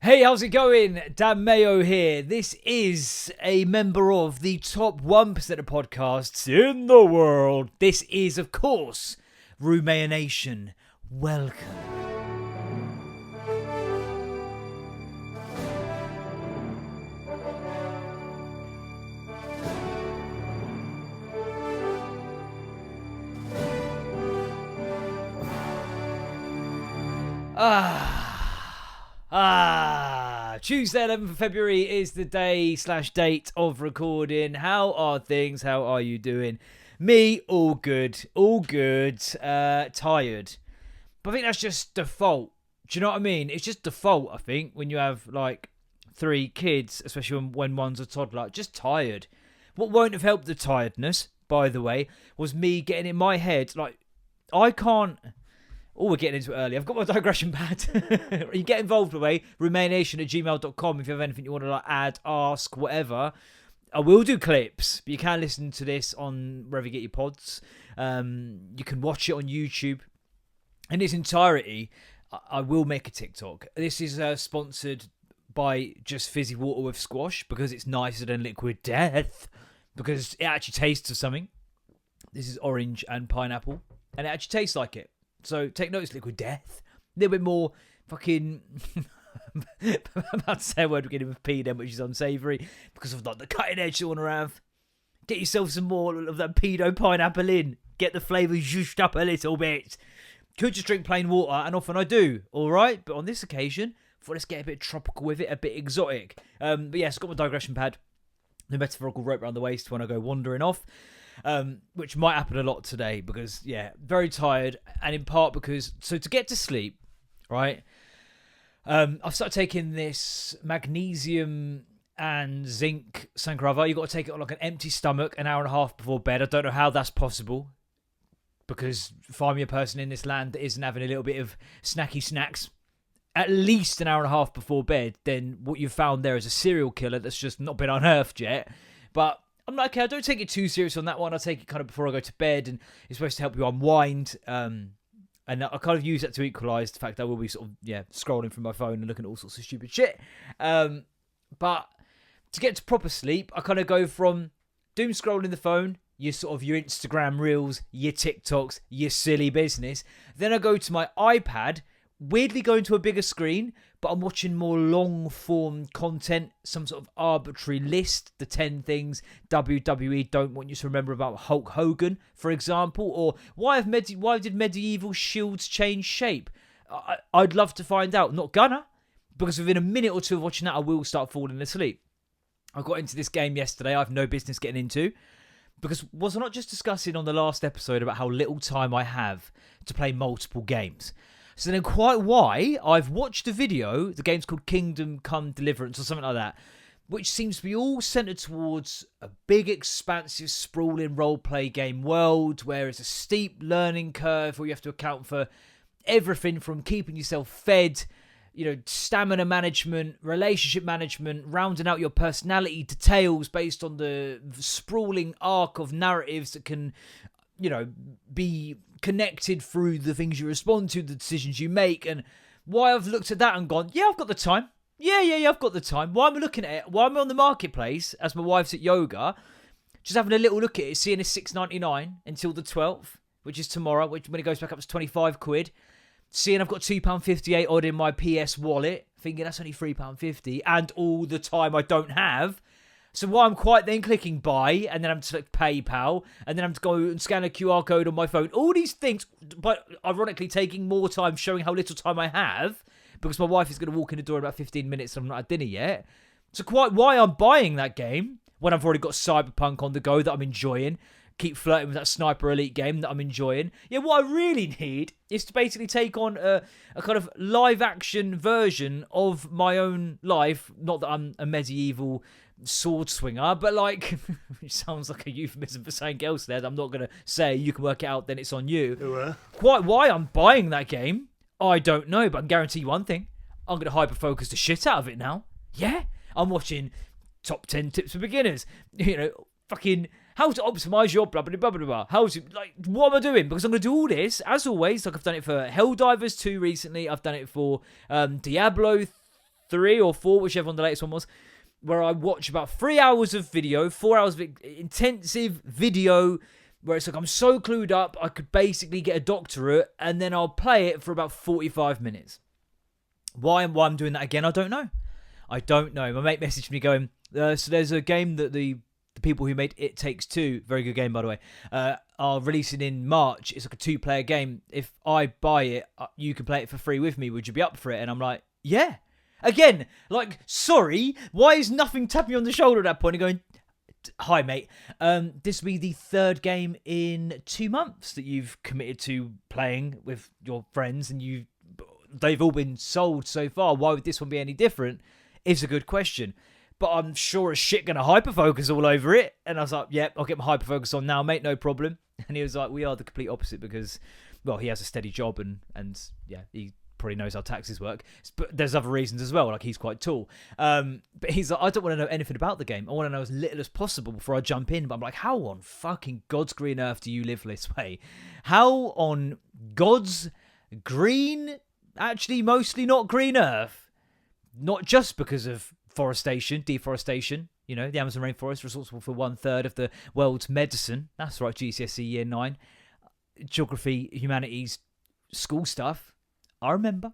Hey, how's it going? Dan Mayo here. This is a member of the top 1% of podcasts in the world. This is, of course, RuMayoNation. Welcome. Tuesday 11th of February is the day/date of recording. How are things? How are you doing? Me, all good. Tired. But I think that's just default. Do you know what I mean? It's just default, I think, when you have like 3 kids, especially when one's a toddler. Just tired. What won't have helped the tiredness, by the way, was me getting in my head, like, I can't... Oh, we're getting into it early. I've got my digression pad. You get involved with me. RuMayoNation@gmail.com if you have anything you want to like add, ask, whatever. I will do clips, but you can listen to this on wherever you get your pods. You can watch it on YouTube. In its entirety, I will make a TikTok. This is sponsored by Just Fizzy Water with Squash because it's nicer than liquid death. Because it actually tastes of something. This is orange and pineapple. And it actually tastes like it. So take notice, liquid death. A little bit more fucking... I'm about to say a word beginning with P then, which is unsavoury. Because of like the cutting edge you want to have. Get yourself some more of that pedo pineapple in. Get the flavour zhushed up a little bit. Could just drink plain water, and often I do. Alright, but on this occasion, I thought let's get a bit tropical with it, a bit exotic. But yes, got my digression pad. The metaphorical rope around the waist when I go wandering off. Which might happen a lot today because, yeah, very tired. And in part because, so to get to sleep, right, I've started taking this magnesium and zinc Sankrava. You've got to take it on like an empty stomach an hour and a half before bed. I don't know how that's possible because find me a person in this land that isn't having a little bit of snacky snacks at least an hour and a half before bed. Then what you've found there is a serial killer that's just not been unearthed yet. But I'm like, okay, I don't take it too serious on that one. I take it kind of before I go to bed, and it's supposed to help you unwind. And I kind of use that to equalise the fact that I will be sort of, scrolling through my phone and looking at all sorts of stupid shit. But to get to proper sleep, I kind of go from doom scrolling the phone, your Instagram reels, your TikToks, your silly business. Then I go to my iPad, weirdly going to a bigger screen, but I'm watching more long-form content, some sort of arbitrary list, the 10 things WWE don't want you to remember about Hulk Hogan, for example, or why did medieval shields change shape? I'd love to find out. Not gonna, because within a minute or two of watching that, I will start falling asleep. I got into this game yesterday I have no business getting into, because was I not just discussing on the last episode about how little time I have to play multiple games? So then quite why I've watched a video, the game's called Kingdom Come Deliverance or something like that, which seems to be all centered towards a big, expansive, sprawling role-play game world where it's a steep learning curve where you have to account for everything from keeping yourself fed, stamina management, relationship management, rounding out your personality details based on the sprawling arc of narratives that can, be connected through the things you respond to, the decisions you make. And why I've looked at that and gone, yeah, I've got the time. Yeah, I've got the time. Why am I looking at it? Why am I on the marketplace as my wife's at yoga, just having a little look at it, seeing it's $6.99 until the 12th, which is tomorrow, which when it goes back up to 25 quid. Seeing I've got £2.58 odd in my PS wallet, thinking that's only £3.50, and all the time I don't have. So why I'm quite then clicking buy, and then I'm to select PayPal, and then I'm to go and scan a QR code on my phone. All these things, but ironically taking more time, showing how little time I have, because my wife is going to walk in the door in about 15 minutes and I'm not at dinner yet. So quite why I'm buying that game, when I've already got Cyberpunk on the go that I'm enjoying, keep flirting with that Sniper Elite game that I'm enjoying. Yeah, what I really need is to basically take on a kind of live-action version of my own life. Not that I'm a medieval sword swinger, but like, it sounds like a euphemism for saying else there that I'm not going to say. You can work it out, then it's on you. Quite why I'm buying that game, I don't know, but I can guarantee you one thing. I'm going to hyper-focus the shit out of it now. Yeah, I'm watching top 10 tips for beginners. Fucking how to optimize your blah blah blah blah blah. How to, like, what am I doing? Because I'm going to do all this, as always, like I've done it for Helldivers 2 recently. I've done it for Diablo 3 or 4, whichever one the latest one was, where I watch about 3 hours of video, 4 hours of intensive video, where it's like I'm so clued up, I could basically get a doctorate, and then I'll play it for about 45 minutes. Why I'm doing that again, I don't know. My mate messaged me going, so there's a game that the people who made It Takes Two, very good game by the way, are releasing in March. It's like a 2-player game. If I buy it, you can play it for free with me. Would you be up for it? And I'm like, yeah. Again, like, sorry, why is nothing tapping me on the shoulder at that point and going, hi mate, this will be the 3rd game in 2 months that you've committed to playing with your friends, and they've all been sold so far. Why would this one be any different? Is a good question. But I'm sure as shit going to hyperfocus all over it. And I was like, yep, I'll get my hyperfocus on now, mate, no problem. And he was like, we are the complete opposite because, well, he has a steady job and yeah, he probably knows how taxes work. But there's other reasons as well, like he's quite tall. But he's like, I don't want to know anything about the game. I want to know as little as possible before I jump in. But I'm like, how on fucking God's green earth do you live this way? How on God's green, actually mostly not green earth, not just because of deforestation, the Amazon rainforest responsible for 1/3 of the world's medicine. That's right, GCSE year 9. Geography, humanities, school stuff. I remember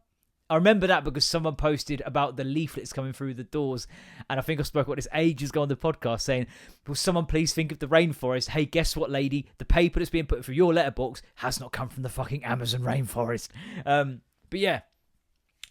that because someone posted about the leaflets coming through the doors, and I think I spoke about this ages ago on the podcast saying, will someone please think of the rainforest? Hey, guess what, lady? The paper that's being put through your letterbox has not come from the fucking Amazon rainforest. But yeah,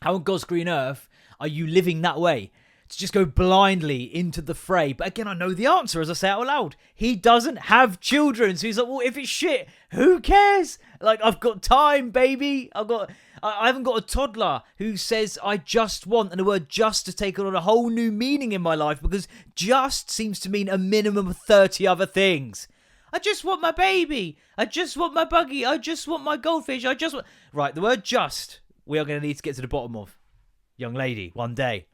how on God's green earth are you living that way? To just go blindly into the fray. But again, I know the answer as I say it out loud. He doesn't have children. So he's like, well, if it's shit, who cares? Like, I've got time, baby. I haven't got a toddler who says I just want, and the word just to take on a whole new meaning in my life, because just seems to mean a minimum of 30 other things. I just want my baby. I just want my buggy. I just want my goldfish. Right, the word just, we are going to need to get to the bottom of. Young lady, one day.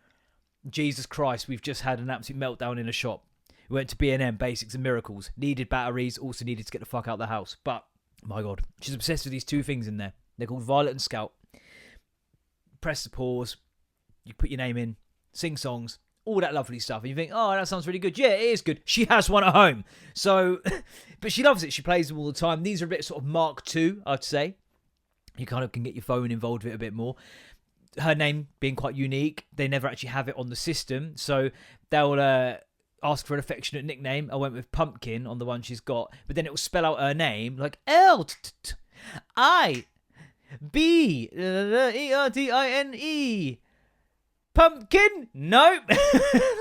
Jesus Christ, we've just had an absolute meltdown in a shop. We went to B&M, Basics and Miracles. Needed batteries, also needed to get the fuck out of the house. But, my God, she's obsessed with these 2 things in there. They're called Violet and Scout. Press the pause. You put your name in. Sing songs. All that lovely stuff. And you think, oh, that sounds really good. Yeah, it is good. She has one at home. So, but she loves it. She plays them all the time. These are a bit sort of Mark II, I'd say. You kind of can get your phone involved with it a bit more. Her name being quite unique, they never actually have it on the system, so they'll ask for an affectionate nickname. I went with Pumpkin on the one she's got, but then it will spell out her name like LIBERTINE. Pumpkin? Nope.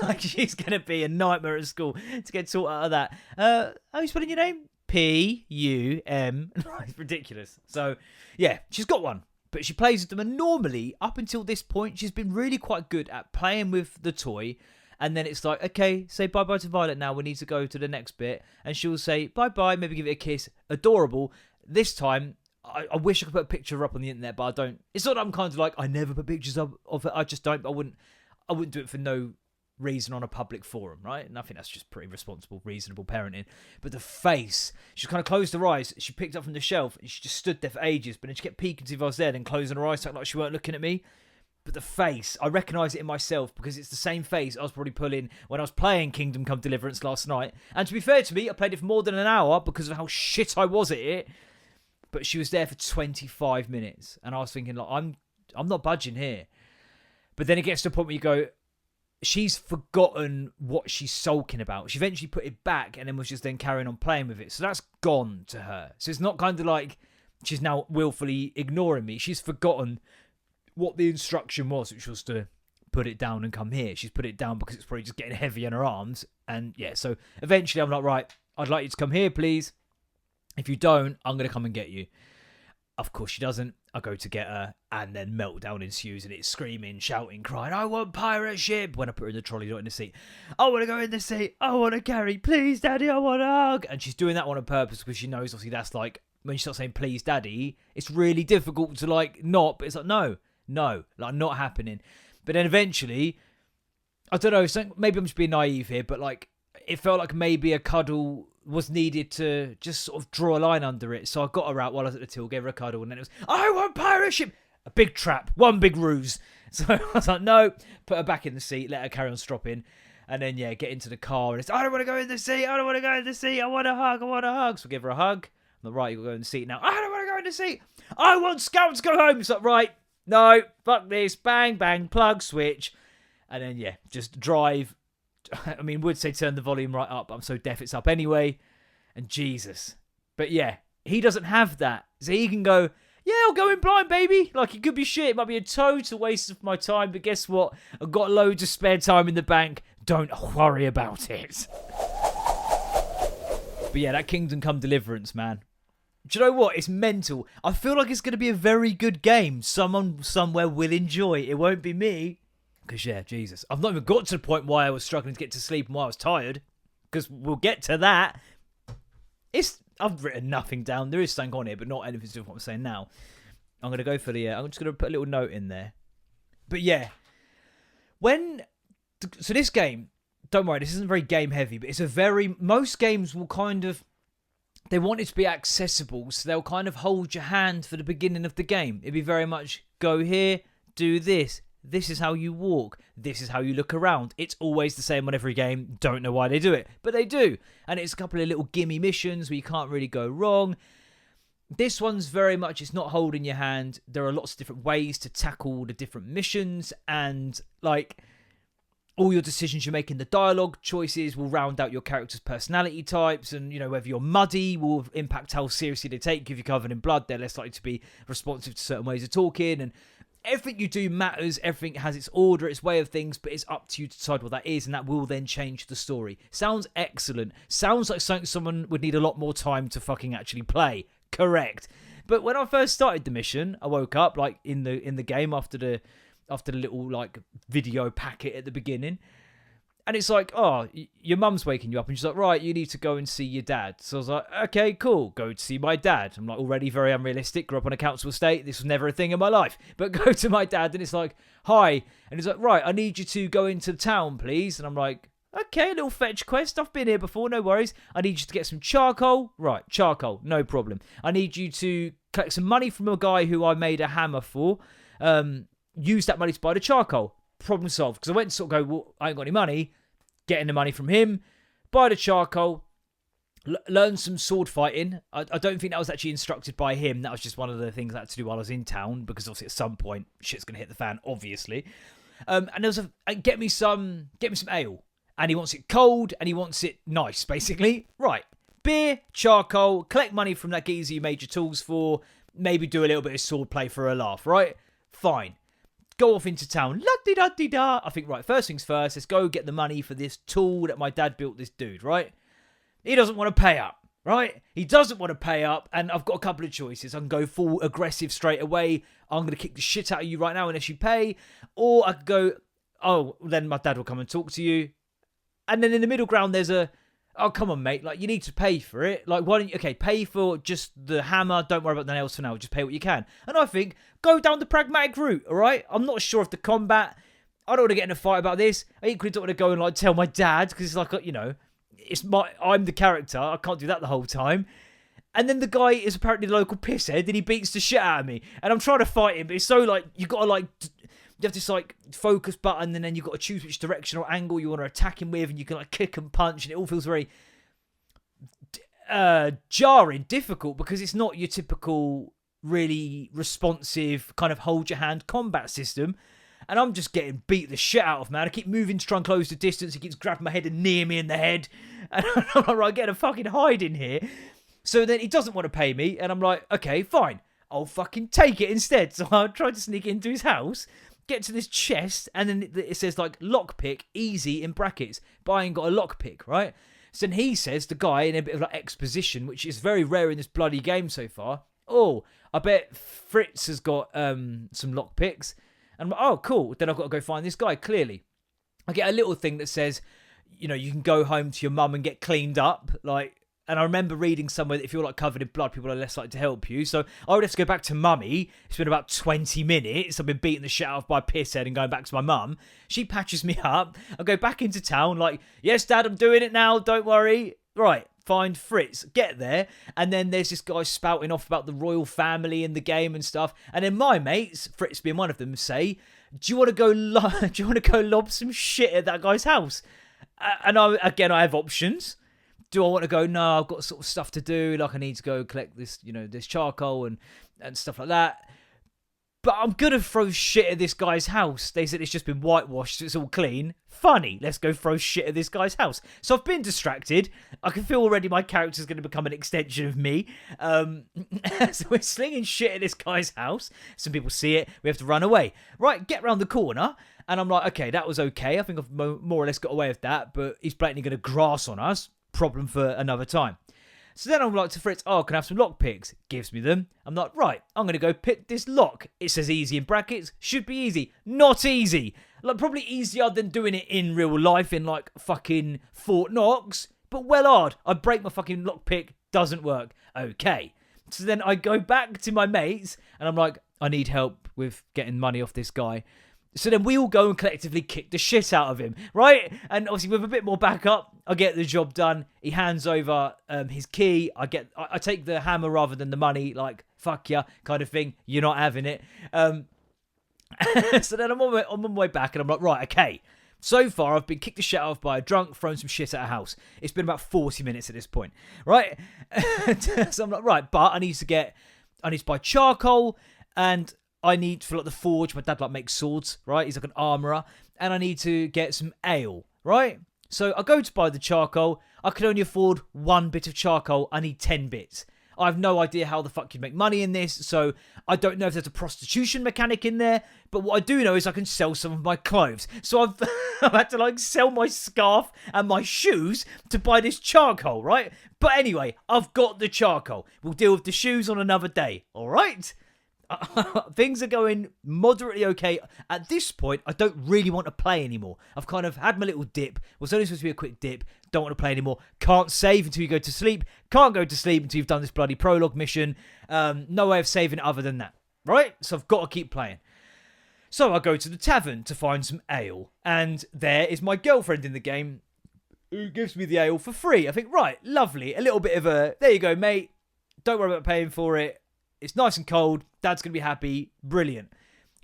Like, she's gonna be a nightmare at school to get taught out of that. How are you spelling your name? PUM. It's ridiculous. So yeah, she's got one. But she plays with them, and normally, up until this point, she's been really quite good at playing with the toy. And then it's like, okay, say bye-bye to Violet now. We need to go to the next bit. And she'll say bye-bye, maybe give it a kiss. Adorable. This time, I wish I could put a picture up on the internet, but I don't. It's not that I'm kind of like, I never put pictures of it. I just don't. I wouldn't do it for no reason on a public forum, right? And I think that's just pretty responsible, reasonable parenting. But the face, she kind of closed her eyes. She picked up from the shelf and she just stood there for ages. But then she kept peeking to see if I was there, then closing her eyes, like she weren't looking at me. But the face, I recognise it in myself because it's the same face I was probably pulling when I was playing Kingdom Come Deliverance last night. And to be fair to me, I played it for more than an hour because of how shit I was at it. But she was there for 25 minutes. And I was thinking, like, I'm not budging here. But then it gets to a point where you go, she's forgotten what she's sulking about. She eventually put it back and then was just then carrying on playing with it. So that's gone to her. So it's not kind of like she's now willfully ignoring me. She's forgotten what the instruction was, which was to put it down and come here. She's put it down because it's probably just getting heavy in her arms. And yeah, so eventually I'm like, right, I'd like you to come here, please. If you don't, I'm going to come and get you. Of course she doesn't. I go to get her, and then meltdown ensues, and it's screaming, shouting, crying, I want pirate ship, when I put her in the trolley, not in the seat. I want to go in the seat. I want to carry. Please, Daddy, I want a hug. And she's doing that on purpose because she knows, obviously, that's like, when she starts saying, please, Daddy, it's really difficult to, like, not, but it's like, no, like, not happening. But then eventually, I don't know, maybe I'm just being naive here, but, like, it felt like maybe a cuddle was needed to just sort of draw a line under it. So I got her out while I was at the till, gave her a cuddle, and then it was, I want pirate ship! A big trap, one big ruse. So I was like, no, put her back in the seat, let her carry on stropping. And then, yeah, get into the car. And it's, I don't want to go in the seat. I don't want to go in the seat. I want a hug. I want a hug. So I give her a hug. I'm like, right, you'll go in the seat now. I don't want to go in the seat. I want Scout to go home. It's like, right, no, fuck this. Bang, bang, plug, switch. And then, yeah, just drive. I mean, would say turn the volume right up. But I'm so deaf it's up anyway. And Jesus. But yeah, he doesn't have that. So he can go, yeah, I'll go in blind, baby. Like, it could be shit. It might be a total waste of my time. But guess what? I've got loads of spare time in the bank. Don't worry about it. But yeah, that Kingdom Come Deliverance, man. Do you know what? It's mental. I feel like it's going to be a very good game. Someone somewhere will enjoy. It won't be me. Because, yeah, Jesus. I've not even got to the point why I was struggling to get to sleep and why I was tired. Because we'll get to that. I've written nothing down. There is something on here, but not anything to do with what I'm saying now. I'm going to go for I'm just going to put a little note in there. But yeah. So this game, don't worry, this isn't very game heavy, but most games will they want it to be accessible, so they'll kind of hold your hand for the beginning of the game. It'd be very much, go here, do this. This is how you walk. This is how you look around. It's always the same on every game. Don't know why they do it, but they do. And it's a couple of little gimme missions where you can't really go wrong. This one's very much, it's not holding your hand. There are lots of different ways to tackle the different missions, and like, all your decisions you make in the dialogue choices will round out your character's personality types, and, you know, whether you're muddy will impact how seriously they take you. If you're covered in blood, they're less likely to be responsive to certain ways of talking, and everything you do matters. Everything has its order, its way of things, but it's up to you to decide what that is, and that will then change the story. Sounds excellent. Sounds like something someone would need a lot more time to fucking actually play. Correct. But when I first started the mission, I woke up like in the game after the little like video packet at the beginning, and it's like, oh, your mum's waking you up, and she's like, right, you need to go and see your dad. So I was like, okay, cool, go to see my dad. I'm like, already very unrealistic, grew up on a council estate, this was never a thing in my life, but go to my dad, and it's like, hi, and he's like, right, I need you to go into town, please. And I'm like, okay, a little fetch quest, I've been here before, no worries. I need you to get some charcoal. Right, charcoal, no problem. I need you to collect some money from a guy who I made a hammer for. Use that money to buy the charcoal. Problem solved. Because I went to sort of go, well, I ain't got any money. Getting the money from him. Buy the charcoal. Learn some sword fighting. I don't think that was actually instructed by him. That was just one of the things I had to do while I was in town. Because obviously at some point, shit's going to hit the fan, obviously. And there was get me some ale. And he wants it cold, and he wants it nice, basically. Right. Beer, charcoal, collect money from that geezer you made your tools for. Maybe do a little bit of sword play for a laugh, right? Fine. Go off into town. La-di-da-di-da. I think, right, first things first, let's go get the money for this tool that my dad built this dude, right? He doesn't want to pay up, right? He doesn't want to pay up, and I've got a couple of choices. I can go full aggressive straight away. I'm going to kick the shit out of you right now unless you pay. Or I could go, oh, then my dad will come and talk to you. And then in the middle ground, there's oh, come on, mate. Like, you need to pay for it. Like, why don't you... Okay, pay for just the hammer. Don't worry about anything else for now. Just pay what you can. And I think, go down the pragmatic route, all right? I'm not sure if the combat... I don't want to get in a fight about this. I equally don't want to go and, like, tell my dad, because it's like, you know, I'm the character. I can't do that the whole time. And then the guy is apparently the local pisshead, and he beats the shit out of me. And I'm trying to fight him, but it's so, like, you got to, like... You have this, like, focus button, and then you've got to choose which direction or angle you want to attack him with, and you can, like, kick and punch, and it all feels very jarring, difficult, because it's not your typical, really responsive, kind of hold-your-hand combat system. And I'm just getting beat the shit out of, man. I keep moving to try and close the distance. He keeps grabbing my head and near me in the head. And I'm like, right, get a fucking hide in here. So then he doesn't want to pay me, and I'm like, okay, fine. I'll fucking take it instead. So I tried to sneak into his house, get to this chest, and then it says, like, lockpick, easy, in brackets. But I ain't got a lockpick, right? So then he says, the guy, in a bit of, like, exposition, which is very rare in this bloody game so far, oh, I bet Fritz has got some lockpicks. And I'm like, oh, cool. Then I've got to go find this guy, clearly. I get a little thing that says, you know, you can go home to your mum and get cleaned up, like... And I remember reading somewhere that if you're, like, covered in blood, people are less likely to help you. So I would have to go back to mummy. It's been about 20 minutes. I've been beating the shit out of by pisshead and going back to my mum. She patches me up. I go back into town like, yes, Dad, I'm doing it now. Don't worry. Right, find Fritz. Get there. And then there's this guy spouting off about the royal family in the game and stuff. And then my mates, Fritz being one of them, say, do you want to go lob some shit at that guy's house? And I have options. Do I want to go? No, I've got sort of stuff to do. Like I need to go collect this, this charcoal and stuff like that. But I'm going to throw shit at this guy's house. They said it's just been whitewashed, so it's all clean. Funny, let's go throw shit at this guy's house. So I've been distracted. I can feel already my character's going to become an extension of me. So we're slinging shit at this guy's house. Some people see it. We have to run away. Right, get round the corner. And I'm like, okay, that was okay. I think I've more or less got away with that. But he's blatantly going to grass on us. Problem for another time. So then I'm like to Fritz, can I have some lock picks? Gives me them. I'm like, right, I'm going to go pick this lock. It says easy in brackets. Should be easy. Not easy. Like, probably easier than doing it in real life in, like, fucking Fort Knox. But well hard. I break my fucking lock pick. Doesn't work. Okay. So then I go back to my mates, and I'm like, I need help with getting money off this guy. So then we all go and collectively kick the shit out of him, right? And obviously with a bit more backup, I get the job done. He hands over his key. I take the hammer rather than the money, like, fuck ya, kind of thing. You're not having it. So then I'm on my way back and I'm like, right, okay. So far, I've been kicked the shit out of by a drunk, thrown some shit at a house. It's been about 40 minutes at this point, right? So I'm like, right, but I need to buy charcoal and I need for like the forge. My dad makes swords, right? He's like an armourer. And I need to get some ale, right? So I go to buy the charcoal. I can only afford 1 bit of charcoal. I need 10 bits. I have no idea how the fuck you make money in this. So I don't know if there's a prostitution mechanic in there. But what I do know is I can sell some of my clothes. So I've had to sell my scarf and my shoes to buy this charcoal, right? But anyway, I've got the charcoal. We'll deal with the shoes on another day, all right? Things are going moderately okay. At this point, I don't really want to play anymore. I've kind of had my little dip. Was only supposed to be a quick dip. Don't want to play anymore. Can't save until you go to sleep. Can't go to sleep until you've done this bloody prologue mission. No way of saving other than that. Right? So I've got to keep playing. So I go to the tavern to find some ale. And there is my girlfriend in the game who gives me the ale for free. I think, right, lovely. A little bit of there you go, mate. Don't worry about paying for it. It's nice and cold. Dad's going to be happy. Brilliant.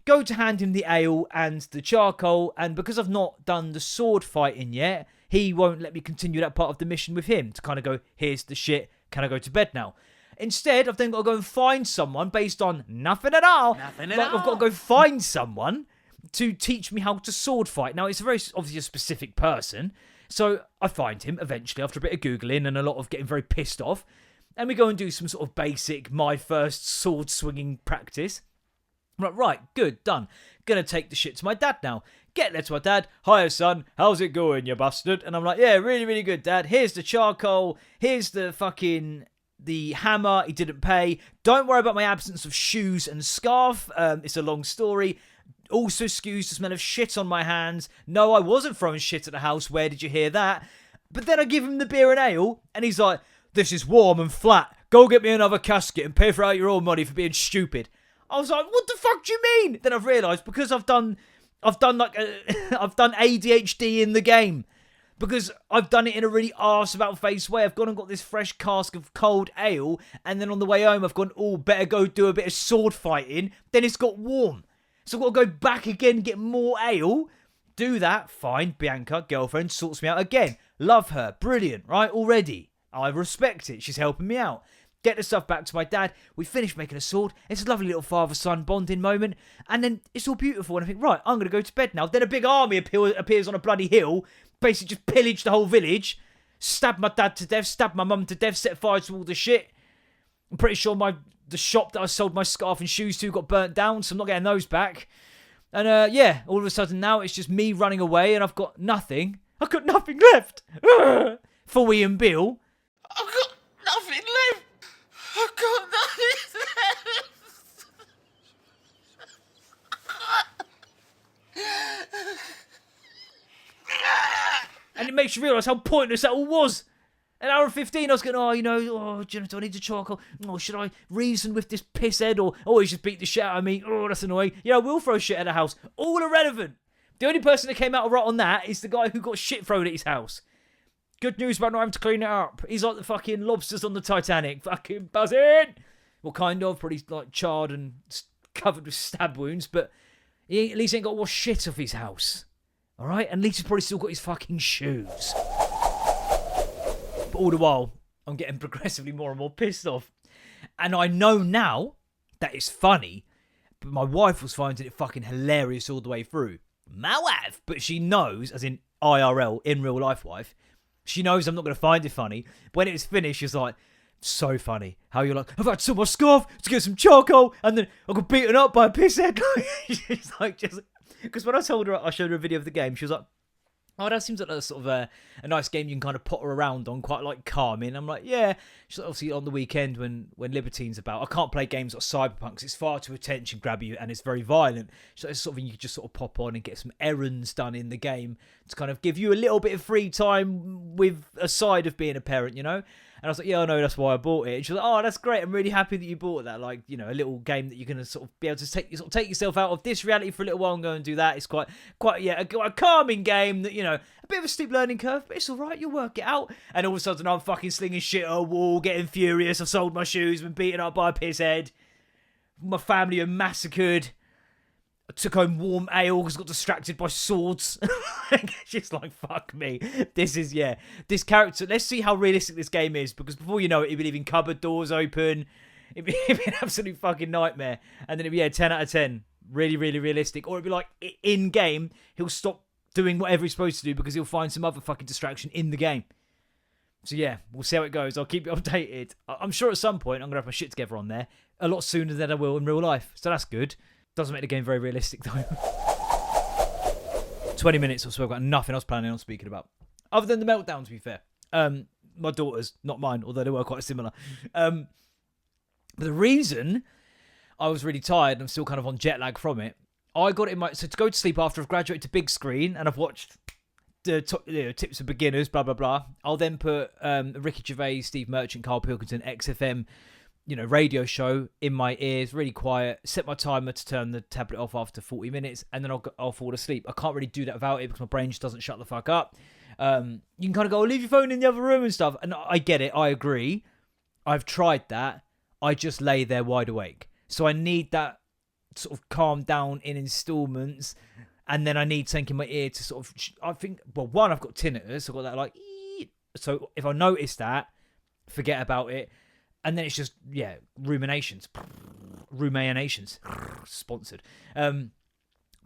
Go to hand him the ale and the charcoal. And because I've not done the sword fighting yet, he won't let me continue that part of the mission with him. To kind of go, here's the shit. Can I go to bed now? Instead, I've then got to go and find someone based on nothing at all. I've got to go find someone to teach me how to sword fight. Now, it's a very obviously a specific person. So I find him eventually after a bit of Googling and a lot of getting very pissed off. And we go and do some sort of basic, my first sword swinging practice. I'm like, right, good, done. Gonna take the shit to my dad now. Get there to my dad. Hiya, son. How's it going, you bastard? And I'm like, yeah, really, really good, dad. Here's the charcoal. Here's the hammer. He didn't pay. Don't worry about my absence of shoes and scarf. It's a long story. Also excuse the smell of shit on my hands. No, I wasn't throwing shit at the house. Where did you hear that? But then I give him the beer and ale, and he's like, this is warm and flat. Go get me another casket and pay for out your own money for being stupid. I was like, what the fuck do you mean? Then I've realised because I've done ADHD in the game. Because I've done it in a really arse about face way. I've gone and got this fresh cask of cold ale, and then on the way home I've gone, better go do a bit of sword fighting. Then it's got warm. So I've got to go back again, get more ale. Do that, fine. Bianca, girlfriend, sorts me out again. Love her, brilliant, right? Already. I respect it. She's helping me out. Get the stuff back to my dad. We finish making a sword. It's a lovely little father-son bonding moment. And then it's all beautiful. And I think, right, I'm going to go to bed now. Then a big army appears on a bloody hill. Basically just pillaged the whole village. Stabbed my dad to death. Stabbed my mum to death. Set fire to all the shit. I'm pretty sure the shop that I sold my scarf and shoes to got burnt down. So I'm not getting those back. And all of a sudden now it's just me running away. And I've got nothing. I've got nothing left. For Ian Bill. I've got nothing left. I've got nothing left. And it makes you realise how pointless that all was. An hour and 15, I was going, do I need to charcoal? Should I reason with this pisshead? Or, he's just beat the shit out of me. That's annoying. We'll throw shit at the house. All irrelevant. The only person that came out right on that is the guy who got shit thrown at his house. Good news about not having to clean it up. He's like the fucking lobsters on the Titanic. Fucking buzzing. Well, kind of. Probably like charred and covered with stab wounds. But At least he ain't got to wash shit off his house. All right? And at least he's probably still got his fucking shoes. But all the while, I'm getting progressively more and more pissed off. And I know now that it's funny, but my wife was finding it fucking hilarious all the way through. My wife! But she knows, as in IRL, in real life wife, she knows I'm not going to find it funny. But when it's finished, she's like, so funny. How you're like, I've had to sell my scarf to get some charcoal, and then I got beaten up by a pisshead. She's like, just... Because when I told her, I showed her a video of the game, she was like, oh, that seems like a sort of a nice game you can kind of potter around on, quite like calming. I'm like, yeah. She's like, obviously on the weekend when Libertine's about, I can't play games like Cyberpunk because it's far too attention grab you and it's very violent. So it's something you can just sort of pop on and get some errands done in the game to kind of give you a little bit of free time with a side of being a parent, you know? And I was like, yeah, I know, that's why I bought it. And she was like, oh, that's great. I'm really happy that you bought that. Like, you know, a little game that you're going to sort of be able to take yourself out of this reality for a little while and go and do that. It's quite a calming game that, you know, a bit of a steep learning curve, but it's all right. You'll work it out. And all of a sudden, I'm fucking slinging shit at a wall, getting furious. I've sold my shoes, been beaten up by a pisshead. My family are massacred. I took home warm ale because I got distracted by swords. Just like, fuck me. This character, let's see how realistic this game is, because before you know it, he'd be leaving cupboard doors open. It'd be an absolute fucking nightmare. And then it'd be, 10 out of 10. Really, really realistic. Or it'd be like, in-game, he'll stop doing whatever he's supposed to do because he'll find some other fucking distraction in the game. So yeah, we'll see how it goes. I'll keep you updated. I'm sure at some point I'm going to have my shit together on there a lot sooner than I will in real life. So that's good. Doesn't make the game very realistic though. 20 minutes or so, I've got nothing else planning on speaking about. Other than the meltdown, to be fair. My daughter's, not mine, although they were quite similar. But the reason I was really tired and I'm still kind of on jet lag from it, I got it in my... So to go to sleep after I've graduated to big screen and I've watched the tips for beginners, blah, blah, blah. I'll then put Ricky Gervais, Steve Merchant, Carl Pilkington, XFM, radio show in my ears, really quiet, set my timer to turn the tablet off after 40 minutes, and then I'll fall asleep. I can't really do that without it because my brain just doesn't shut the fuck up. You can kind of go, leave your phone in the other room and stuff. And I get it. I agree. I've tried that. I just lay there wide awake. So I need that sort of calm down in installments. And then I need something in my ear to sort of, I think, well, one, I've got tinnitus. I've got that like, so if I notice that, forget about it. And then it's just, RuMayoNations. Sponsored.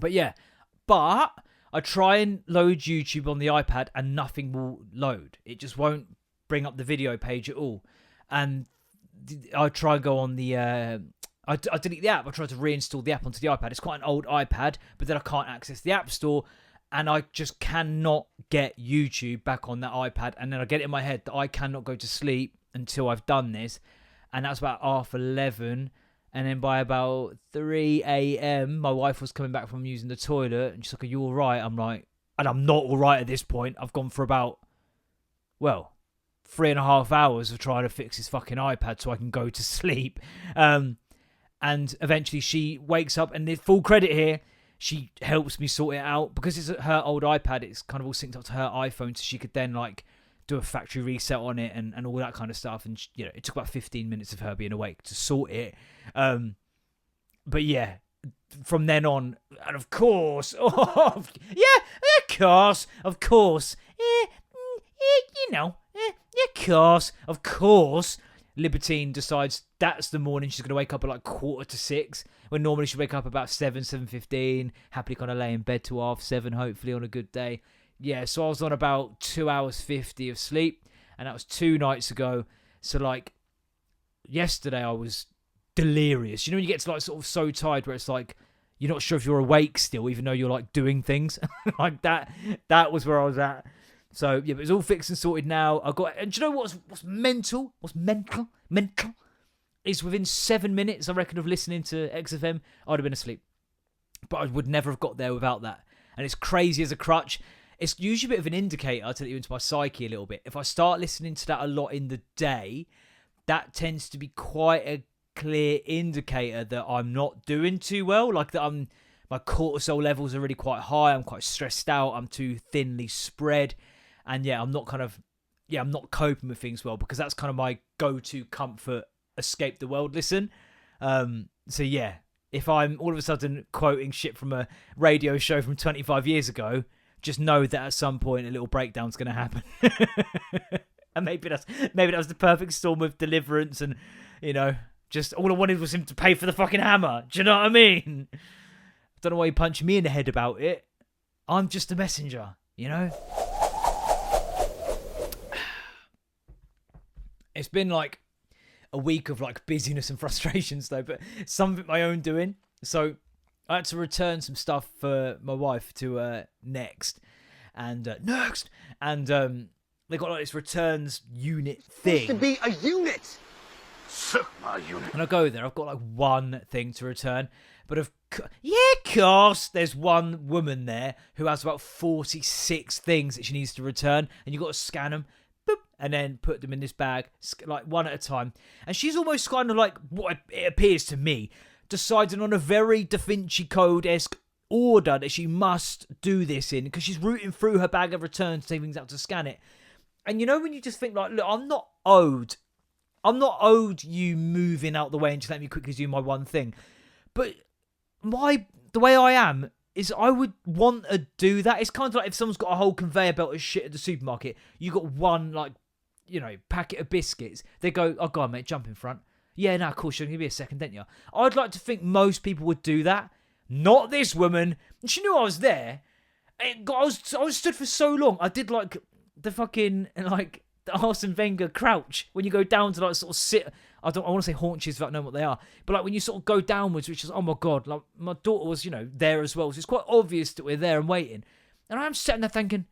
But I try and load YouTube on the iPad and nothing will load. It just won't bring up the video page at all. And I try and go on the... I delete the app. I try to reinstall the app onto the iPad. It's quite an old iPad, but then I can't access the App Store. And I just cannot get YouTube back on that iPad. And then I get it in my head that I cannot go to sleep until I've done this. And that's about 11:30. And then by about 3 a.m, my wife was coming back from using the toilet. And she's like, are you all right? I'm like, and I'm not all right at this point. I've gone for about, 3.5 hours of trying to fix this fucking iPad so I can go to sleep. And eventually she wakes up, and full credit here, she helps me sort it out. Because it's her old iPad, it's kind of all synced up to her iPhone, so she could then do a factory reset on it and all that kind of stuff. And it took about 15 minutes of her being awake to sort it. But yeah, from then on, and of course, of course, Libertine decides that's the morning she's going to wake up at 5:45, when normally she'd wake up about 7:15, happily kind of lay in bed till 7:30, hopefully on a good day. Yeah, so I was on about 2 hours 50 of sleep, and that was 2 nights ago. So yesterday I was delirious. When you get to sort of so tired where it's you're not sure if you're awake still, even though you're doing things like that. That was where I was at. So yeah, but it's all fixed and sorted now. And do you know what's mental? What's mental? Mental is within 7 minutes, I reckon, of listening to XFM, I'd have been asleep. But I would never have got there without that. And it's crazy as a crutch. It's usually a bit of an indicator to let you into my psyche a little bit. If I start listening to that a lot in the day, that tends to be quite a clear indicator that I'm not doing too well. My cortisol levels are really quite high. I'm quite stressed out. I'm too thinly spread. And I'm not coping with things well, because that's kind of my go-to comfort, escape the world listen. So yeah, if I'm all of a sudden quoting shit from a radio show from 25 years ago, just know that at some point a little breakdown's going to happen. And maybe that was the perfect storm of deliverance, and, you know, just all I wanted was him to pay for the fucking hammer. Do you know what I mean? I don't know why you punch me in the head about it. I'm just a messenger, you know? It's been like a week of like busyness and frustrations though, but some of it my own doing. So I had to return some stuff for my wife to Next, and they got like this returns unit thing. To be a unit. My unit. And I go there, I've got like one thing to return, but of course, there's one woman there who has about 46 things that she needs to return, and you've got to scan them, boop, and then put them in this bag, like one at a time. And she's almost kind of like, what it appears to me, deciding on a very Da Vinci Code-esque order that she must do this in, because she's rooting through her bag of returns, taking things out to scan it. And you know when you just think like, look, I'm not owed you moving out the way and just let me quickly do my one thing. But the way I am is I would want to do that. It's kind of like if someone's got a whole conveyor belt of shit at the supermarket, you got one, like, you know, packet of biscuits. They go, oh, go on, mate, jump in front. Yeah, no, of course, you're going to be a second, didn't you? I'd like to think most people would do that. Not this woman. And she knew I was there. I was stood for so long. I did like the fucking, like, the Arsene Wenger crouch when you go down to like sort of sit. I want to say haunches without knowing what they are, but like when you sort of go downwards, which is, oh my god, like my daughter was, you know, there as well, so it's quite obvious that we're there and waiting. And I'm sitting there thinking,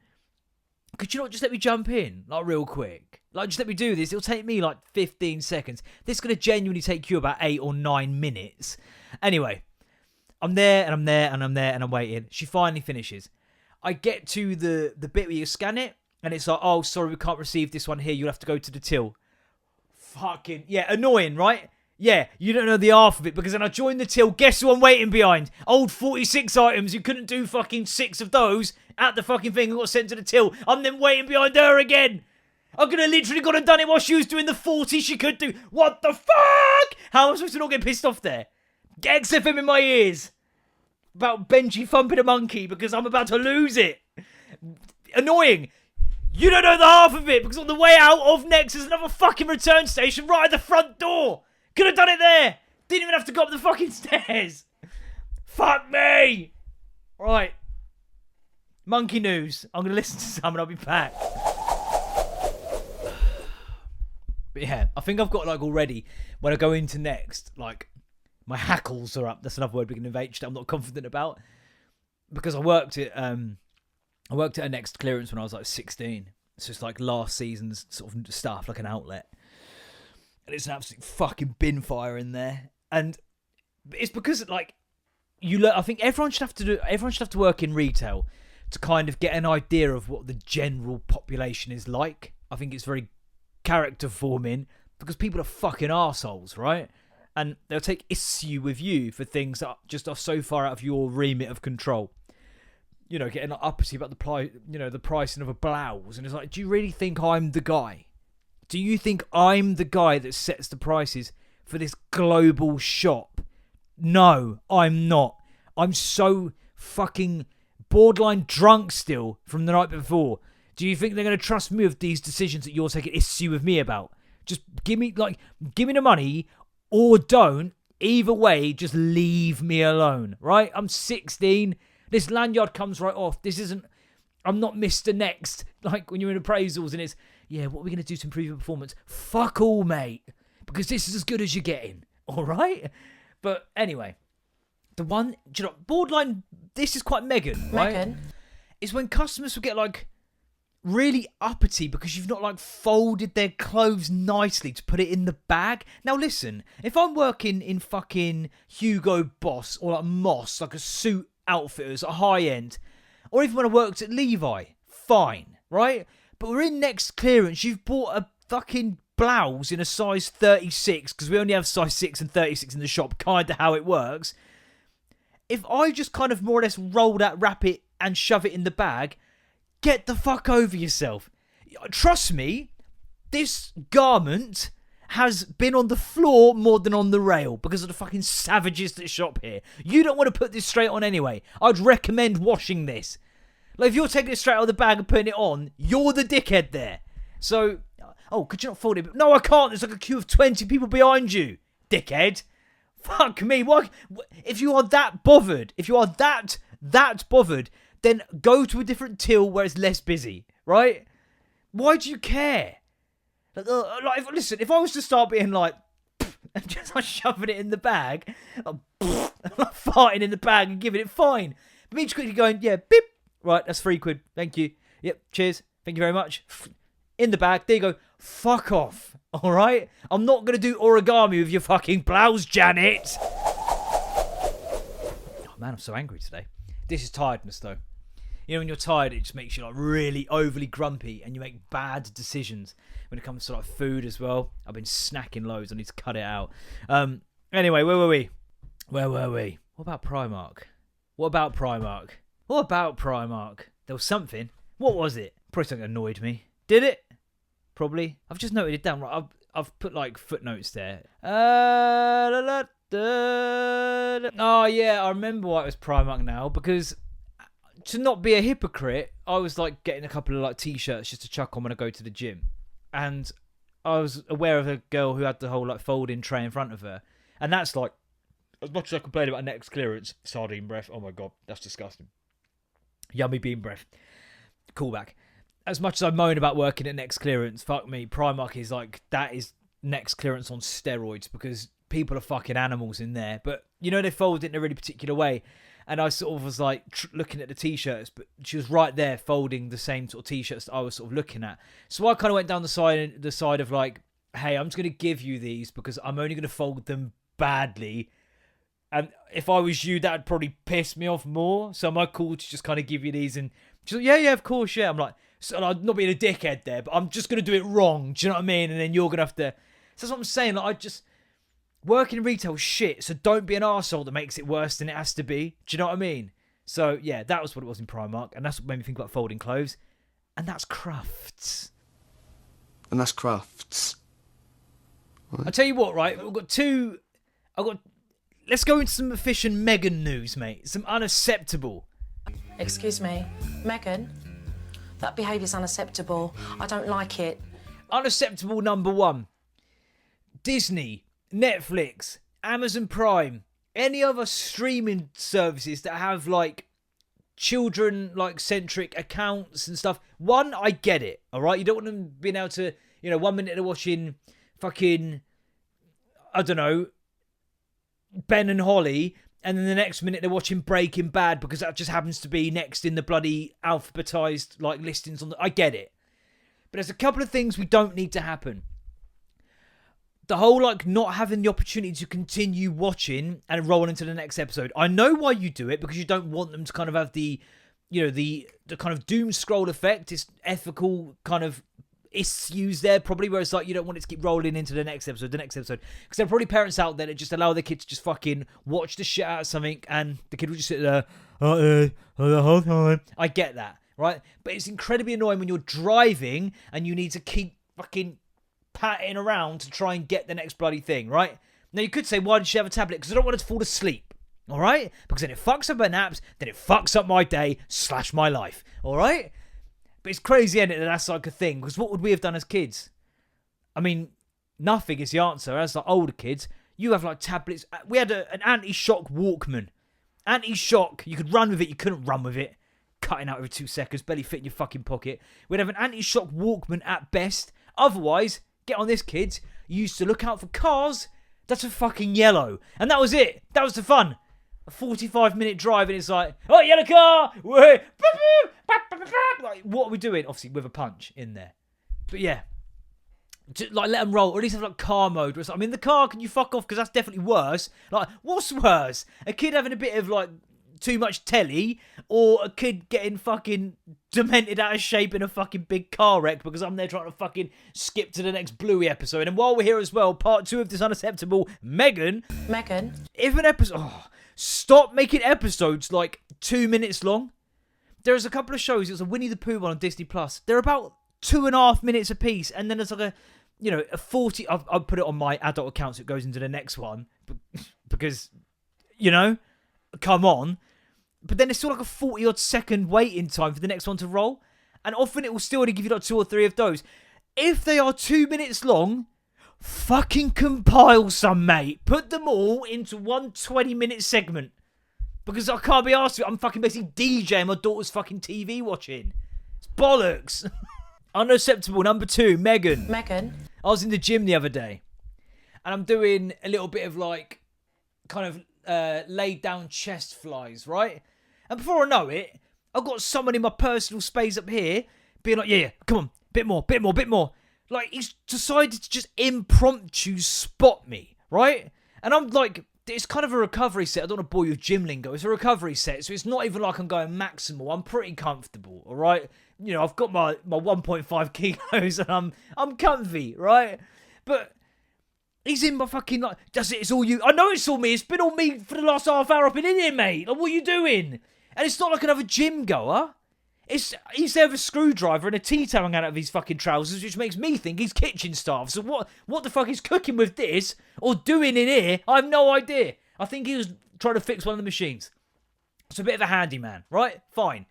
could you not just let me jump in, like, real quick? Like, just let me do this. It'll take me like 15 seconds. This is going to genuinely take you about 8 or 9 minutes. Anyway, I'm there and I'm there and I'm there and I'm waiting. She finally finishes. I get to the bit where you scan it, and it's like, oh, sorry, we can't receive this one here. You'll have to go to the till. Fucking, yeah, annoying, right? Yeah, you don't know the half of it, because then I joined the till. Guess who I'm waiting behind? Old 46 items. You couldn't do fucking 6 of those at the fucking thing and got sent to the till. I'm then waiting behind her again. I could have literally gone and done it while she was doing the 40 she could do. What the fuck? How am I supposed to not get pissed off there? Get XFM in my ears about Benji thumping a monkey because I'm about to lose it. Annoying. You don't know the half of it, because on the way out of Next there's another fucking return station right at the front door. Could have done it there. Didn't even have to go up the fucking stairs. Fuck me. Right. Monkey news. I'm going to listen to some and I'll be back. But yeah, I think I've got like already, when I go into Next, like my hackles are up. That's another word beginning of H that I'm not confident about. Because I worked at a Next clearance when I was like 16. It's just like last season's sort of stuff, like an outlet. And it's an absolute fucking bin fire in there. And it's because like I think everyone should have to work in retail to kind of get an idea of what the general population is like. I think it's very character forming, because people are fucking arseholes, right? And they'll take issue with you for things that just are so far out of your remit of control. You know, getting uppity about the pricing of a blouse, and it's like, do you really think I'm the guy? Do you think I'm the guy that sets the prices for this global shop? No, I'm not. I'm so fucking borderline drunk still from the night before. Do you think they're going to trust me with these decisions that you're taking issue with me about? Just give me the money, or don't. Either way, just leave me alone, right? I'm 16. This lanyard comes right off. I'm not Mr. Next, like when you're in appraisals and it's, yeah, what are we going to do to improve your performance? Fuck all, mate. Because this is as good as you're getting. All right? But anyway, the one, do you know, borderline, this is quite Megan, right? Megan? Is when customers will get like really uppity because you've not like folded their clothes nicely to put it in the bag. Now listen, if I'm working in fucking Hugo Boss or like Moss, like a suit outfitters, a high end, or even when I worked at Levi, fine, right? But we're in Next clearance. You've bought a fucking blouse in a size 36, because we only have size 6 and 36 in the shop, kind of how it works. If I just kind of more or less roll that, wrap it, and shove it in the bag, get the fuck over yourself. Trust me, this garment has been on the floor more than on the rail because of the fucking savages that shop here. You don't want to put this straight on anyway. I'd recommend washing this. Like, if you're taking it straight out of the bag and putting it on, you're the dickhead there. So, oh, could you not fold it? No, I can't. There's like a queue of 20 people behind you, dickhead. Fuck me. What? If you are that bothered, that bothered, then go to a different till where it's less busy, right? Why do you care? Listen, if I was to start being like, and just like shoving it in the bag, like, farting in the bag and giving it fine. But me just quickly going, yeah, beep. Right, that's £3. Thank you. Yep, cheers. Thank you very much. In the bag. There you go. Fuck off. All right? I'm not going to do origami with your fucking blouse, Janet. Oh, man, I'm so angry today. This is tiredness, though. You know, when you're tired, it just makes you like really overly grumpy and you make bad decisions when it comes to like food as well. I've been snacking loads. I need to cut it out. Anyway, where were we? What about Primark? There was something. What was it? Probably something that annoyed me. Did it? Probably. I've just noted it down. Right, I've put like footnotes there. Oh yeah, I remember why it was Primark now, because to not be a hypocrite, I was like getting a couple of like t-shirts just to chuck on when I go to the gym, and I was aware of a girl who had the whole like folding tray in front of her, and that's like, as much as I complain about next clearance, sardine breath. Oh my god, that's disgusting. Yummy bean breath. Callback. As much as I moan about working at next clearance, fuck me, Primark is like, that is next clearance on steroids, because people are fucking animals in there. But you know, they fold it in a really particular way. And I sort of was like looking at the t-shirts, but she was right there folding the same sort of t-shirts that I was sort of looking at. So I kind of went down the side of like, hey, I'm just going to give you these because I'm only going to fold them badly. And if I was you, that would probably piss me off more. So am I cool to just kind of give you these? And she's like, yeah, of course, yeah. I'm like, so I'm not being a dickhead there, but I'm just going to do it wrong. Do you know what I mean? And then you're going to have to... So that's what I'm saying. Like, working in retail is shit, so don't be an arsehole that makes it worse than it has to be. Do you know what I mean? So, yeah, that was what it was in Primark, and that's what made me think about folding clothes. And that's crafts. Right. I'll tell you what, right? Let's go into some Fish and Meghan news, mate. Some unacceptable. Excuse me, Meghan? That behaviour's unacceptable. I don't like it. Unacceptable number 1. Disney, Netflix, Amazon Prime, any other streaming services that have like children like centric accounts and stuff. One, I get it, all right? You don't want them being able to, you know, 1 minute they're watching fucking, I don't know, Ben and Holly, and then the next minute they're watching Breaking Bad because that just happens to be next in the bloody alphabetized like listings on the... I get it. But there's a couple of things we don't need to happen. The whole, like, not having the opportunity to continue watching and roll into the next episode. I know why you do it, because you don't want them to kind of have the, you know, the kind of doom scroll effect. It's ethical kind of issues there, probably, where it's like, you don't want it to keep rolling into the next episode. Because there are probably parents out there that just allow their kids to just fucking watch the shit out of something, and the kid will just sit there, the whole time. I get that, right? But it's incredibly annoying when you're driving and you need to keep fucking patting around to try and get the next bloody thing, right? Now you could say, why did she have a tablet? Because I don't want her to fall asleep, all right? Because then it fucks up her naps, then it fucks up my day / my life, all right? But it's crazy, isn't it, that that's like a thing? Because what would we have done as kids? I mean, nothing is the answer. As like older kids, you have like tablets. We had an anti-shock Walkman. Anti-shock, you could run with it, you couldn't run with it. Cutting out every 2 seconds, barely fit in your fucking pocket. We'd have an anti-shock Walkman at best. Otherwise, get on this, kids. You used to look out for cars that are fucking yellow. And that was it. That was the fun. A 45-minute drive and it's like, oh, yellow car! Like, what are we doing? Obviously, with a punch in there. But yeah. Just, like, let them roll. Or at least have, like, car mode. Where it's like, I'm in the car, can you fuck off? Because that's definitely worse. Like, what's worse? A kid having a bit of, like, too much telly, or a kid getting fucking demented out of shape in a fucking big car wreck because I'm there trying to fucking skip to the next Bluey episode. And while we're here as well, part 2 of this unacceptable, Meghan, if an episode... Oh, stop making episodes like 2 minutes long. There's a couple of shows, it's a Winnie the Pooh one on Disney Plus. They're about 2.5 minutes a piece, and then there's like a you know, a 40. I've put it on my adult account so it goes into the next one because, you know, come on. But then it's still like a 40 odd second waiting time for the next one to roll. And often it will still only give you like 2 or 3 of those. If they are 2 minutes long, fucking compile some, mate. Put them all into one 20-minute segment. Because I can't be asked to. I'm fucking basically DJing my daughter's fucking TV watching. It's bollocks. Unacceptable. Number 2, Megan. Megan. I was in the gym the other day. And I'm doing a little bit of like, kind of laid down chest flies, right? And before I know it, I've got someone in my personal space up here being like, yeah, come on, bit more. Like, he's decided to just impromptu spot me, right? And I'm like, it's kind of a recovery set. I don't want to bore you with gym lingo. It's a recovery set, so it's not even like I'm going maximal. I'm pretty comfortable, all right? You know, I've got my 1.5 kilos and I'm comfy, right? But he's in my fucking, like, it's all you. I know it's all me. It's been all me for the last half hour I've been in here, mate. Like, what are you doing? And it's not like another gym goer. He's there with a screwdriver and a tea towel hanging out of his fucking trousers, which makes me think he's kitchen staff. So what the fuck he's cooking with this or doing in here, I have no idea. I think he was trying to fix one of the machines. It's a bit of a handyman, right? Fine.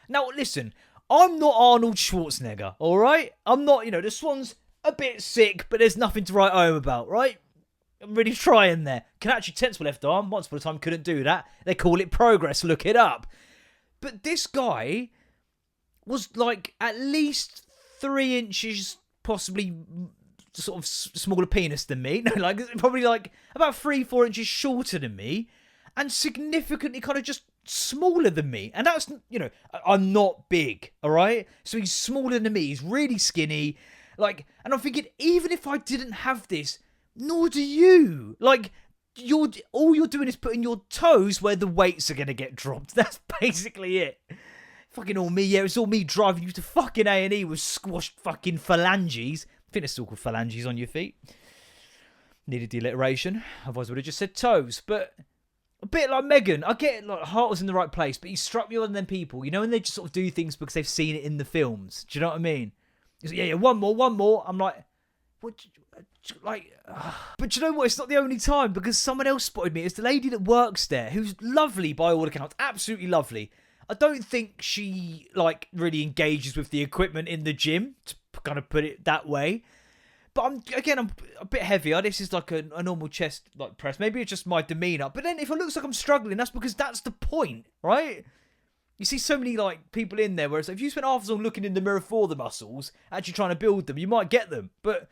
Now, listen, I'm not Arnold Schwarzenegger, all right? I'm not, you know, the Swan's a bit sick, but there's nothing to write home about, right? I'm really trying there. Can actually tense my left arm. Once upon a time, couldn't do that. They call it progress. Look it up. But this guy was like at least 3 inches, possibly sort of smaller penis than me. No, like probably like about 3-4 inches shorter than me, and significantly kind of just smaller than me. And that's, you know, I'm not big, all right? So he's smaller than me. He's really skinny. Like, and I'm thinking, even if I didn't have this, nor do you. Like, all you're doing is putting your toes where the weights are going to get dropped. That's basically it. Fucking all me, yeah, it's all me driving you to fucking A&E with squashed fucking phalanges. I think they're still called phalanges on your feet. Needed the alliteration, otherwise I would have just said toes. But a bit like Megan, I get it, like, heart was in the right place, but he struck me on them people, you know, and they just sort of do things because they've seen it in the films. Do you know what I mean? He's like, yeah, one more. I'm like, what? Like, but you know what? It's not the only time, because someone else spotted me. It's the lady that works there, who's lovely by all accounts, absolutely lovely. I don't think she, like, really engages with the equipment in the gym, to kind of put it that way. But I'm a bit heavier. This is like a normal chest, like, press. Maybe it's just my demeanour. But then if it looks like I'm struggling, that's because that's the point, right? You see so many, like, people in there where it's like, if you spend half as long looking in the mirror for the muscles, actually trying to build them, you might get them. But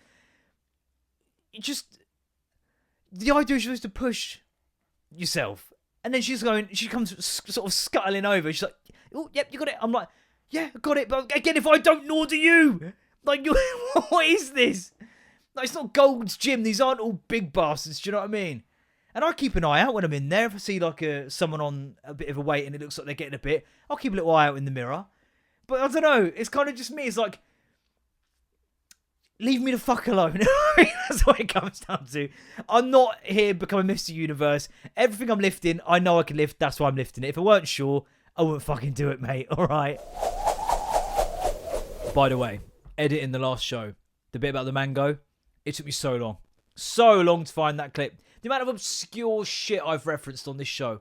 you just, the idea is you're supposed to push yourself. And then she comes sort of scuttling over. She's like, oh, yep, you got it. I'm like, yeah, I got it. But again, if I don't, nor do you. Like, what is this? Like, it's not Gold's Gym. These aren't all big bastards. Do you know what I mean? And I keep an eye out when I'm in there. If I see, like, someone on a bit of a weight and it looks like they're getting a bit, I'll keep a little eye out in the mirror. But I don't know. It's kind of just me. It's like, leave me the fuck alone. That's what it comes down to. I'm not here becoming Mr. Universe. Everything I'm lifting, I know I can lift. That's why I'm lifting it. If I weren't sure, I wouldn't fucking do it, mate. All right. By the way, editing the last show, the bit about the mango, it took me so long. So long to find that clip. The amount of obscure shit I've referenced on this show.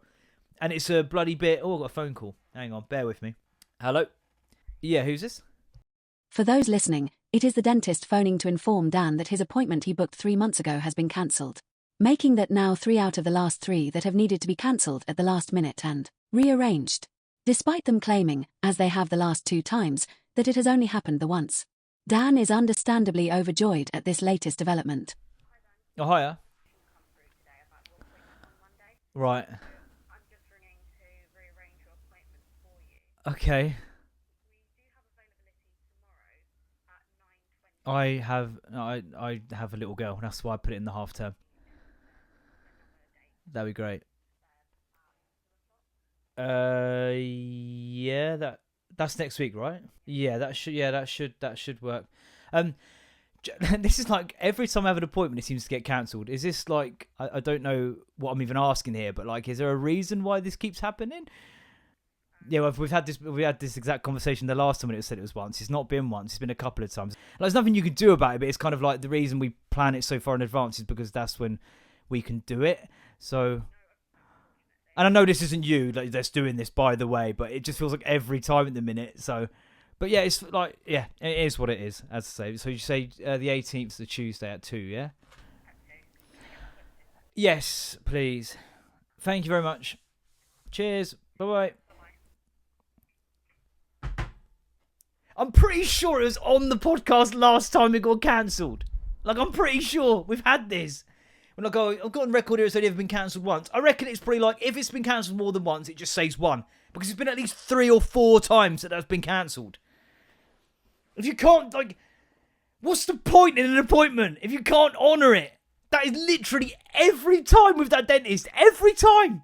And it's a bloody bit. Oh, I got a phone call. Hang on, bear with me. Hello? Yeah, who's this? For those listening, it is the dentist phoning to inform Dan that his appointment he booked 3 months ago has been cancelled, making that now 3 out of the last 3 that have needed to be cancelled at the last minute and rearranged, despite them claiming, as they have the last 2 times, that it has only happened the once. Dan is understandably overjoyed at this latest development. Oh, hiya. Right. I'm just ringing to rearrange your appointment for you. Okay. We do have availability tomorrow at 9:20. I have a little girl. That's why I put it in the half term. That'd be great. Yeah, that's next week, right? Yeah, that should work. This is like every time I have an appointment, it seems to get cancelled. Is this like, I don't know what I'm even asking here, but like, is there a reason why this keeps happening? Yeah, well, we had this exact conversation the last time when it said it was once. It's not been once. It's been a couple of times. Like, there's nothing you can do about it, but it's kind of like the reason we plan it so far in advance is because that's when we can do it. So, and I know this isn't you that's doing this, by the way, but it just feels like every time at the minute. So, but yeah, it's like, yeah, it is what it is, as I say. So you say the 18th is the Tuesday at 2, yeah? Yes, please. Thank you very much. Cheers. Bye-bye. I'm pretty sure it was on the podcast last time it got cancelled. Like, I'm pretty sure we've had this. When I've got on record here, it's only ever been cancelled once. I reckon it's probably like, if it's been cancelled more than once, it just says one. Because it's been at least 3 or 4 times that's been cancelled. If you can't, like, what's the point in an appointment if you can't honour it? That is literally every time with that dentist. Every time.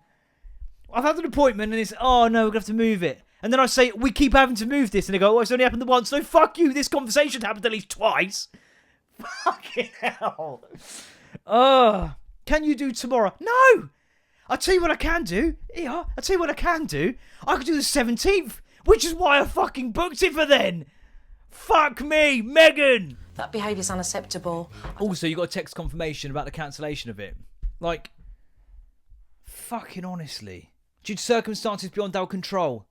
I've had an appointment and it's, oh no, we're going to have to move it. And then I say, we keep having to move this. And they go, oh, it's only happened once. No, fuck you. This conversation happened at least twice. Fucking hell. Can you do tomorrow? No. I'll tell you what I can do. Yeah, I'll tell you what I can do. I could do the 17th, which is why I fucking booked it for then. Fuck me, Megan. That behaviour's unacceptable. Also, you got a text confirmation about the cancellation of it. Like, fucking honestly. Due to circumstances beyond our control.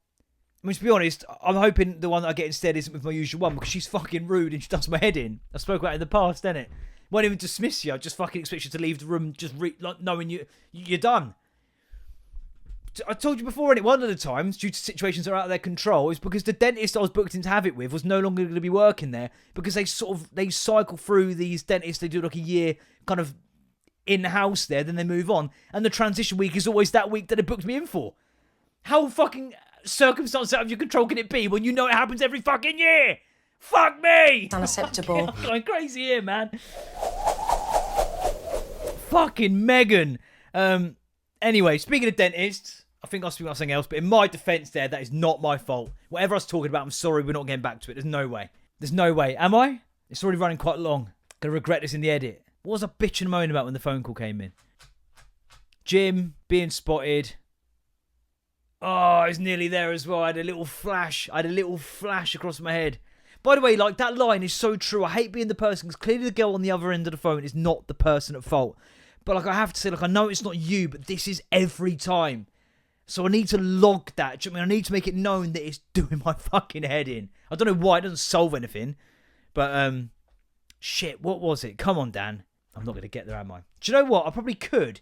I mean, to be honest, I'm hoping the one that I get instead isn't with my usual one because she's fucking rude and she does my head in. I spoke about it in the past, didn't it? Won't even dismiss you. I just fucking expect you to leave the room just like knowing you're done. I told you before, and one of the times, due to situations that are out of their control, is because the dentist I was booked in to have it with was no longer going to be working there because they cycle through these dentists. They do like a year kind of in-house there, then they move on. And the transition week is always that week that they booked me in for. How fucking circumstance out of your control can it be when you know it happens every fucking year? Fuck me! It's unacceptable. I'm going crazy here, man. Fucking Megan. Anyway, speaking of dentists, I think I'll speak about something else, but in my defence there, that is not my fault. Whatever I was talking about, I'm sorry, we're not getting back to it. There's no way. There's no way. Am I? It's already running quite long. Gonna regret this in the edit. What was I bitching and moaning about when the phone call came in? Jim being spotted. Oh, it's nearly there as well. I had a little flash across my head. By the way, like, that line is so true. I hate being the person, because clearly the girl on the other end of the phone is not the person at fault. But, like, I have to say, like, I know it's not you, but this is every time. So I need to log that. Do you know what I mean? I need to make it known that it's doing my fucking head in. I don't know why. It doesn't solve anything. But, shit, what was it? Come on, Dan. I'm not going to get there, am I? Do you know what? I probably could.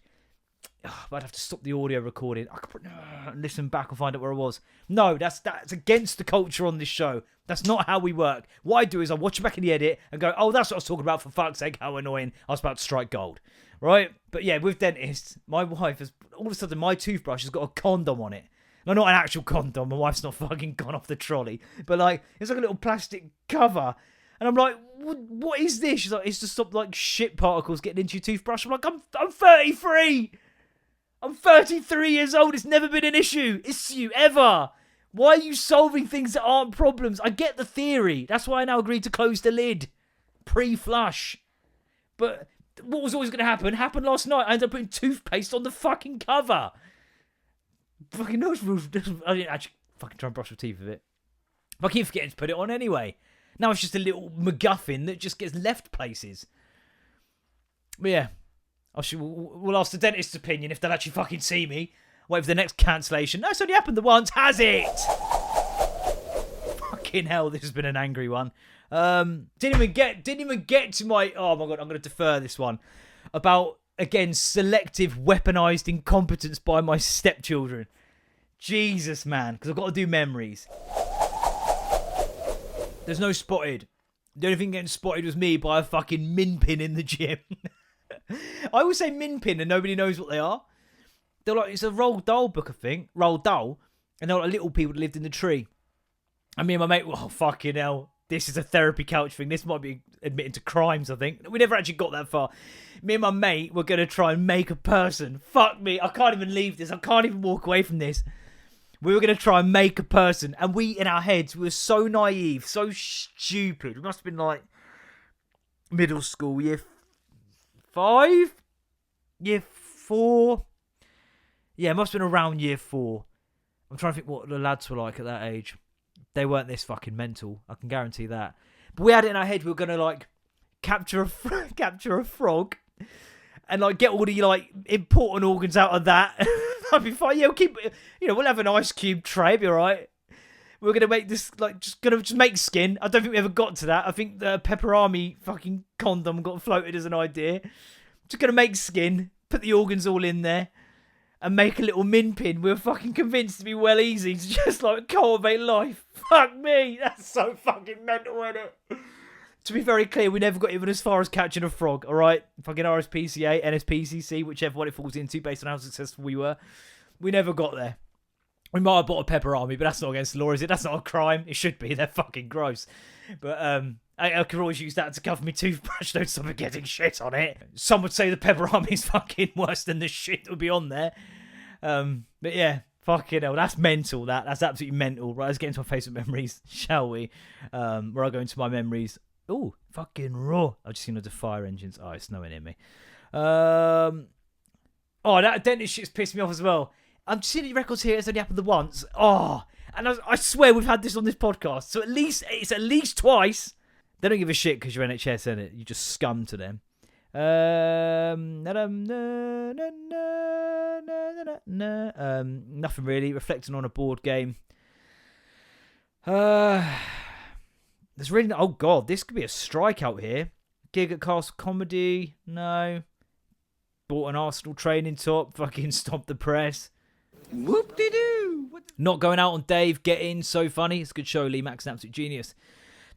But I'd have to stop the audio recording. I could listen back and find out where I was. No, that's against the culture on this show. That's not how we work. What I do is I watch it back in the edit and go, oh, that's what I was talking about, for fuck's sake, how annoying. I was about to strike gold. Right? But yeah, with dentists, my wife has, all of a sudden, my toothbrush has got a condom on it. No, not an actual condom. My wife's not fucking gone off the trolley. But like, it's like a little plastic cover. And I'm like, what is this? She's like, it's to stop like shit particles getting into your toothbrush. I'm like, I'm 33. I'm 33 years old. It's never been an issue ever. Why are you solving things that aren't problems? I get the theory. That's why I now agreed to close the lid. Pre-flush. But what was always going to happen happened last night. I ended up putting toothpaste on the fucking cover. Fucking nose rules. I didn't actually fucking try and brush my teeth with it. But I keep forgetting to put it on anyway. Now it's just a little MacGuffin that just gets left places. But yeah. We'll ask the dentist's opinion if they'll actually fucking see me. Wait for the next cancellation. No, it's only happened the once, has it? Fucking hell, this has been an angry one. Didn't even get to my... Oh my god, I'm going to defer this one. About, again, selective weaponised incompetence by my stepchildren. Jesus, man. Because I've got to do memories. There's no spotted. The only thing getting spotted was me by a fucking Minpin in the gym. I always say Minpin and nobody knows what they are. They're like, it's a Roald Dahl book, I think. Roald Dahl. And they're like little people that lived in the tree. And me and my mate, oh, fucking hell. This is a therapy couch thing. This might be admitting to crimes, I think. We never actually got that far. Me and my mate were going to try and make a person. Fuck me. I can't even leave this. I can't even walk away from this. We were going to try and make a person. And we, in our heads, we were so naive, so stupid. We must have been like middle school, year 5? Year 4? Yeah, it must have been around year 4. I'm trying to think what the lads were like at that age. They weren't this fucking mental. I can guarantee that. But we had it in our head. We were gonna like capture a frog, and like get all the like important organs out of that. That'd be fine. Yeah, we'll keep. We'll have an ice cube tray. It'll be alright. We're gonna make this like just make skin. I don't think we ever got to that. I think the Pepperami fucking condom got floated as an idea. Just gonna make skin, put the organs all in there, and make a little Minpin. We were fucking convinced to be well easy to just like cultivate life. Fuck me, that's so fucking mental, isn't it? To be very clear, we never got even as far as catching a frog. All right, fucking RSPCA, NSPCC, whichever one it falls into, based on how successful we were. We never got there. We might have bought a Pepperami, but that's not against the law, is it? That's not a crime. It should be. They're fucking gross. But I could always use that to cover my toothbrush. Don't stop it getting shit on it. Some would say the Pepperami's fucking worse than the shit that would be on there. But yeah, fucking hell. That's mental, that's absolutely mental. Right, let's get into my Facebook memories, shall we? Where I go into my memories. Oh, fucking raw. I've just seen the fire engines. Oh, it's nowhere near me. Oh, that dentist shit's pissed me off as well. I'm seeing the records here. It's only happened the once. Oh, and I swear we've had this on this podcast. So it's at least twice. They don't give a shit because you're NHS, innit? You just scum to them. Nothing really. Reflecting on a board game. There's really oh god, this could be a strikeout here. Gig at Castle Comedy. No. Bought an Arsenal training top. Fucking stop the press. Whoop-de-doo. Not going out on Dave. Get in. So funny. It's a good show. Lee Mack's an absolute genius.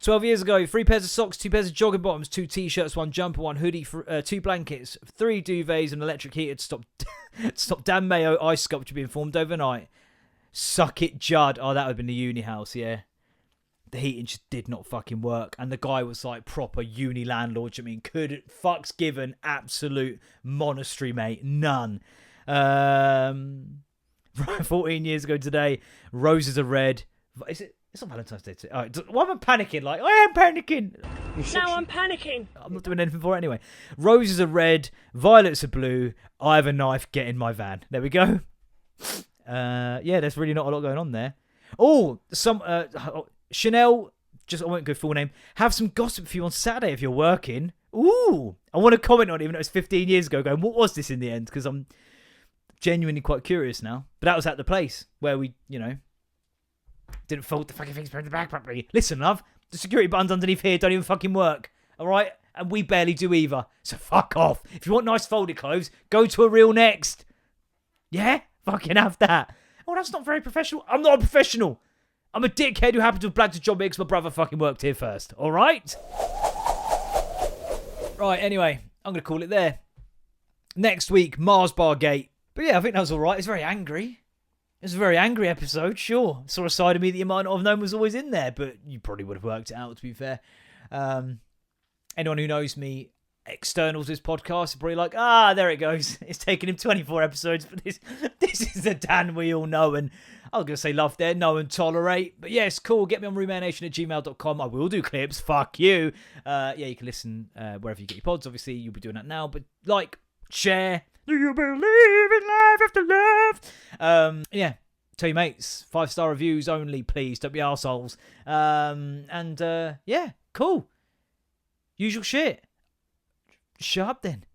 12 years ago, 3 pairs of socks, 2 pairs of jogging bottoms, 2 t-shirts, 1 jumper, 1 hoodie, 2 blankets, 3 duvets, and an electric heater to stop Dan Mayo ice sculpture being formed overnight. Suck it, Judd. Oh, that would have been the uni house, yeah. The heating just did not fucking work. And the guy was like proper uni landlord. I mean, fucks given, absolute monastery, mate. None. 14 years ago today, roses are red. Is it? It's not Valentine's Day today. Why am I panicking? Like, I am panicking. Now I'm panicking. I'm not doing anything for it anyway. Roses are red, violets are blue. I have a knife. Get in my van. There we go. Yeah, there's really not a lot going on there. Oh, Chanel, I won't go full name, have some gossip for you on Saturday if you're working. Ooh, I want to comment on it even though it was 15 years ago going, what was this in the end? Because I'm genuinely quite curious now. But that was at the place where we, didn't fold the fucking things behind the back properly. Listen, love, the security buttons underneath here don't even fucking work. All right? And we barely do either. So fuck off. If you want nice folded clothes, go to a Real Next. Yeah? Fucking have that. Oh, that's not very professional. I'm not a professional. I'm a dickhead who happened to have blagged a job because my brother fucking worked here first. All right? Right, anyway, I'm going to call it there. Next week, Mars Bar Gate. But yeah, I think that was all right. It's very angry. It's a very angry episode, sure. Saw a side of me that you might not have known was always in there, but you probably would have worked it out, to be fair. Anyone who knows me, externals this podcast, are probably like, there it goes. It's taken him 24 episodes, but this is the Dan we all know, and I was going to say love there, know and tolerate. But yes, cool. Get me on RuMayoNation@gmail.com. I will do clips. Fuck you. Yeah, you can listen wherever you get your pods. Obviously, you'll be doing that now. But like, share. Do you believe in life after love? Yeah. Tell your mates. 5-star reviews only, please. Don't be arseholes. Yeah, cool. Usual shit. Shut up then.